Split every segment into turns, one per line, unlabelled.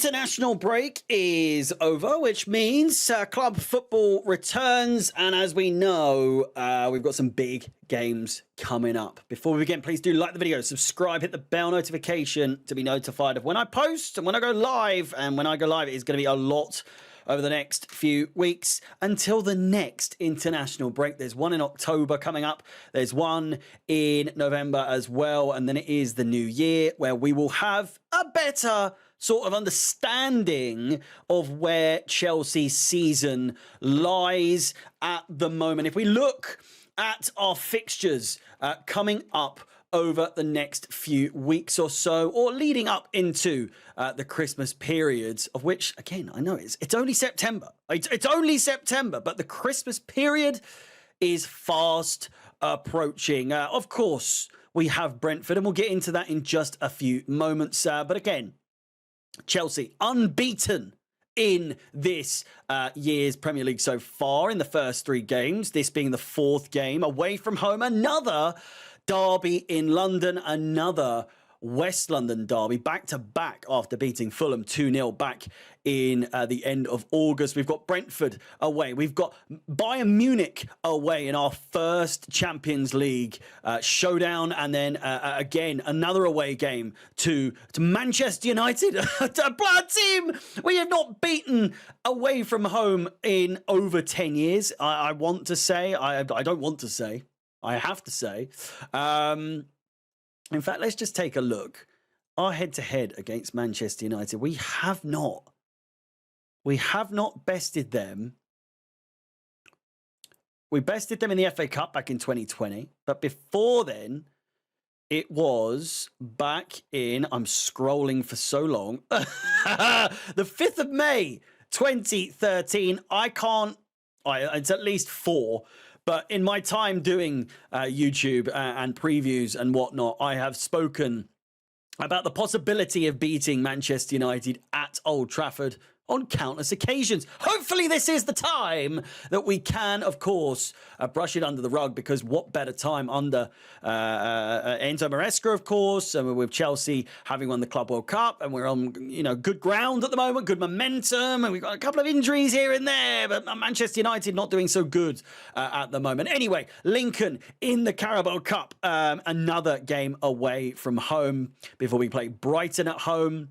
international break is over, which means club football returns. And as we know, we've got some big games coming up. Before we begin, please do like the video, subscribe, hit the bell notification to be notified of when I post and when I go live. And when I go live, it's going to be a lot over the next few weeks until the next international break. There's one in October coming up. There's one in November as well. And then it is the new year where we will have a better sort of understanding of where Chelsea's season lies at the moment. If we look at our fixtures coming up over the next few weeks or so, or leading up into the Christmas periods, of which, again, I know it's only September. It's only September, but the Christmas period is fast approaching. Of course, we have Brentford, and we'll get into that in just a few moments. But again, Chelsea unbeaten in this year's Premier League so far in the first 3 games, this being the 4th game away from home. Another derby in London, another West London derby, back-to-back after beating Fulham 2-0 back in the end of August. We've got Brentford away. We've got Bayern Munich away in our first Champions League showdown. And then, again, another away game to Manchester United, a team we have not beaten away from home in over 10 years. I want to say. I don't want to say. I have to say. In fact, let's just take a look. Our head-to-head against Manchester United, we have not bested them. We bested them in the FA Cup back in 2020. But before then, it was back in, I'm scrolling for so long, the 5th of May, 2013. It's at least 4. But in my time doing YouTube and previews and whatnot, I have spoken about the possibility of beating Manchester United at Old Trafford on countless occasions. Hopefully this is the time that we can, of course, brush it under the rug, because what better time under Enzo Maresca, of course, and with Chelsea having won the Club World Cup, and we're on good ground at the moment, good momentum, and we've got a couple of injuries here and there, but Manchester United not doing so good at the moment. Anyway, Lincoln in the Carabao Cup, another game away from home before we play Brighton at home,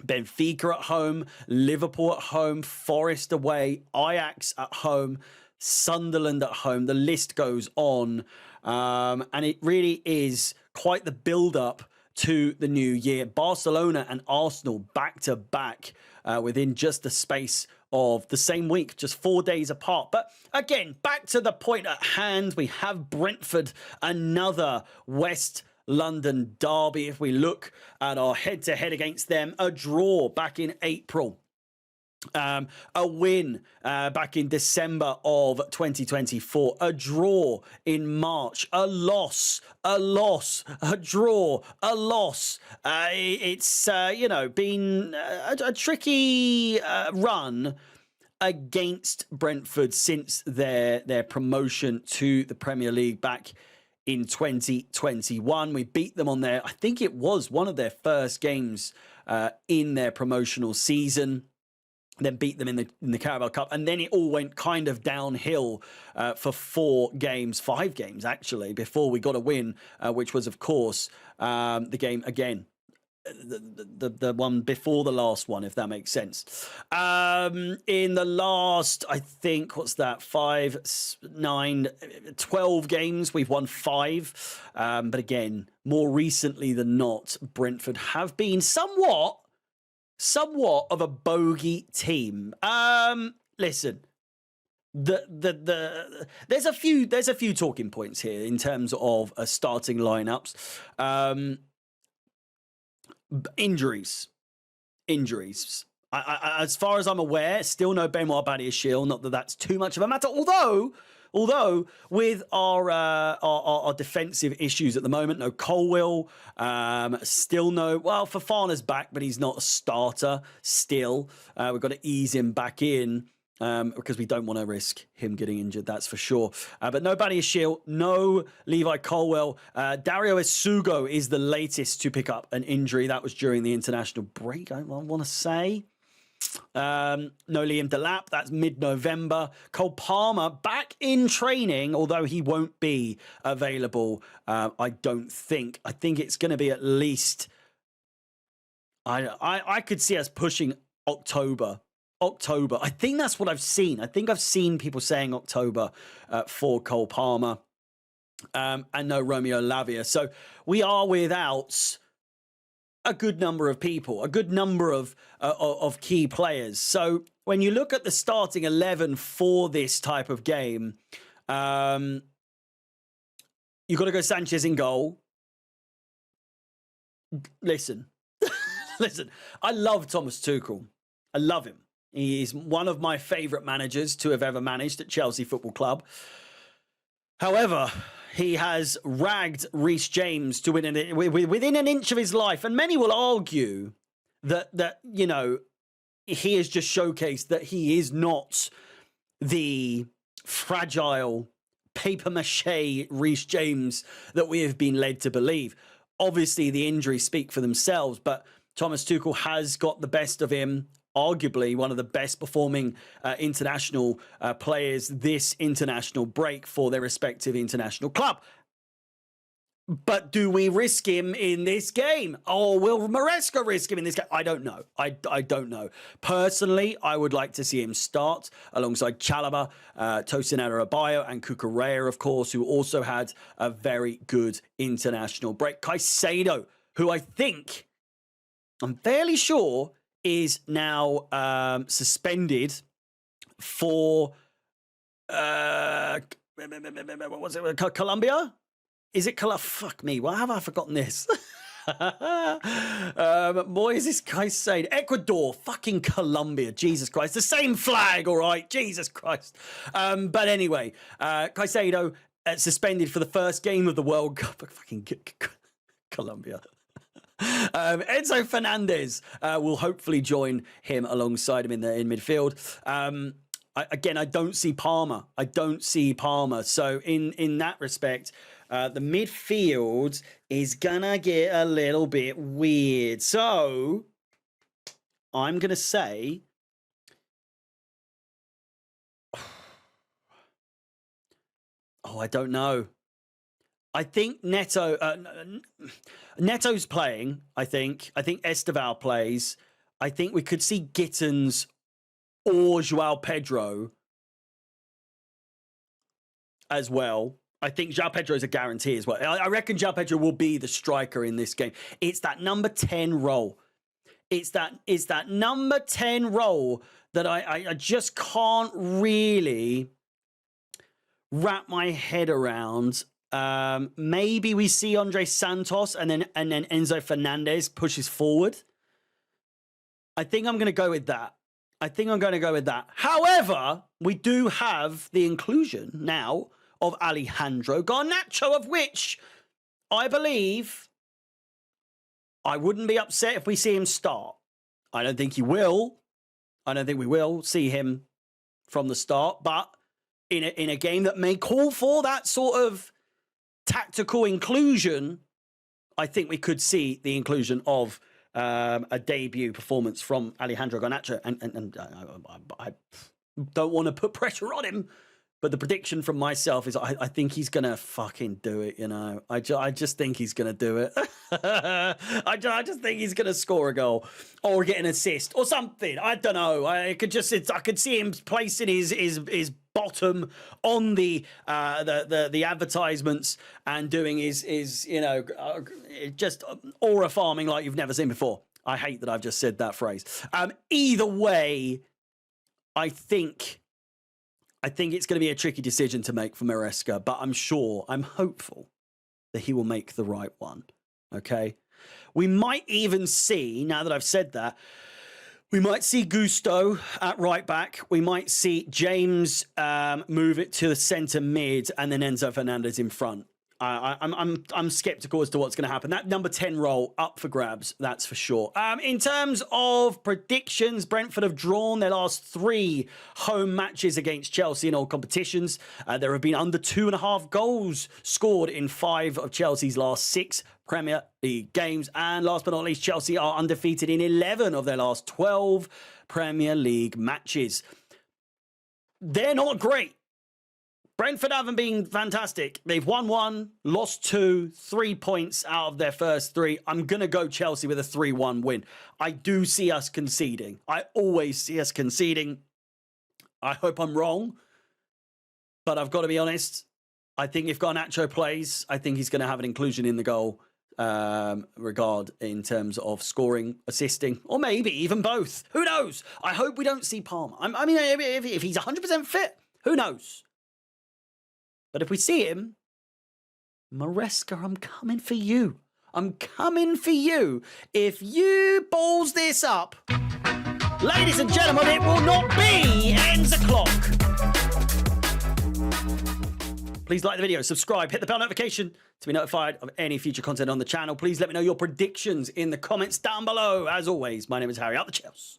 Benfica at home, Liverpool at home, Forest away, Ajax at home, Sunderland at home. The list goes on. And it really is quite the build-up to the new year. Barcelona and Arsenal back-to-back within just the space of the same week, just 4 days apart. But again, back to the point at hand, we have Brentford, another West London derby. If we look at our head-to-head against them, a draw back in April, a win back in December of 2024, a draw in March, a loss, a draw, a loss. It's been a tricky run against Brentford since their promotion to the Premier League back in 2021. We beat them on I think it was one of their first games in their promotional season, then beat them in the Carabao Cup, and then it all went kind of downhill for 5 games actually, before we got a win, which was, of course, the game again, the one before the last one, if that makes sense. In the last, I think, 12 games, we've won 5. But again, more recently than not, Brentford have been somewhat of a bogey team. Listen, there's a few talking points here in terms of starting lineups. Injuries. As far as I'm aware, still no Benoit Badiashile. Not that that's too much of a matter. Although with our defensive issues at the moment, no Colwill, still no. Well, Fofana's back, but he's not a starter. Still, we've got to ease him back in. because we don't want to risk him getting injured, that's for sure. But no Badiashile, no Levi Colwell. Dario Esugo is the latest to pick up an injury. That was during the international break, I want to say. No Liam Delap, that's mid-November. Cole Palmer back in training, although he won't be available, I don't think. I think it's going to be at least... I could see us pushing October. I think that's what I've seen. I think I've seen people saying October for Cole Palmer, and no Romeo Lavia. So we are without a good number of people, a good number of key players. So when you look at the starting 11 for this type of game, you've got to go Sanchez in goal. Listen, I love Thomas Tuchel. I love him. He's one of my favourite managers to have ever managed at Chelsea Football Club. However, he has ragged Reece James to within an inch of his life. And many will argue that you know, he has just showcased that he is not the fragile papier-mâché Reece James that we have been led to believe. Obviously, the injuries speak for themselves, but Thomas Tuchel has got the best of him. Arguably one of the best performing international players this international break for their respective international club. But do we risk him in this game? Or will Maresca risk him in this game? I don't know. I don't know. Personally, I would like to see him start alongside Chalobah, Tosin Adarabioyo and Cucurella, of course, who also had a very good international break. Caicedo, who I'm fairly sure is now suspended for what was it? Colombia? Is it Colombia? Fuck me. Why have I forgotten this? Moises Caicedo. Ecuador. Fucking Colombia. Jesus Christ. The same flag, all right? Jesus Christ. But anyway, Caicedo suspended for the first game of the World Cup. Fucking Colombia. Enzo Fernandez will hopefully join him alongside him in midfield. Again, I don't see Palmer. So in that respect, the midfield is gonna get a little bit weird. So I'm gonna say, I don't know. I think Neto's playing. I think Esteval plays. I think we could see Gittins or Joao Pedro as well. I think Joao Pedro is a guarantee as well. I reckon Joao Pedro will be the striker in this game. It's that number 10 role. It's that number 10 role that I just can't really wrap my head around. Maybe we see Andre Santos and then Enzo Fernandez pushes forward. I think I'm going to go with that. However, we do have the inclusion now of Alejandro Garnacho, of which I believe I wouldn't be upset if we see him start. I don't think he will. I don't think we will see him from the start, but in a game that may call for that sort of tactical inclusion, I think we could see the inclusion of a debut performance from Alejandro Garnacho. And I don't want to put pressure on him, but the prediction from myself is I think he's going to fucking do it, you know. I just think he's going to do it. I just think he's going to score a goal or get an assist or something. I don't know. I could see him placing his bottom on the advertisements and doing his you know, just aura farming like you've never seen before. I hate that I've just said that phrase. Either way, I think it's going to be a tricky decision to make for Maresca, but I'm hopeful that he will make the right one. Okay. We might even see, now that I've said that, we might see Gusto at right back. We might see James move it to the centre mid and then Enzo Fernandez in front. I'm skeptical as to what's going to happen. That number 10 role up for grabs, that's for sure. In terms of predictions, Brentford have drawn their last 3 home matches against Chelsea in all competitions. There have been under 2.5 goals scored in 5 of Chelsea's last 6 Premier League games. And last but not least, Chelsea are undefeated in 11 of their last 12 Premier League matches. They're not great. Brentford haven't been fantastic. They've won 1, lost 2, 3 points out of their first 3. I'm going to go Chelsea with a 3-1 win. I do see us conceding. I always see us conceding. I hope I'm wrong. But I've got to be honest. I think if Garnacho plays, I think he's going to have an inclusion in the goal regard in terms of scoring, assisting, or maybe even both. Who knows? I hope we don't see Palmer. I mean, if he's 100% fit, who knows? But if we see him, Maresca, I'm coming for you. I'm coming for you. If you balls this up, ladies and gentlemen, it will not be ends o'clock. Please like the video, subscribe, hit the bell notification to be notified of any future content on the channel. Please let me know your predictions in the comments down below. As always, my name is Harry, out the Chels.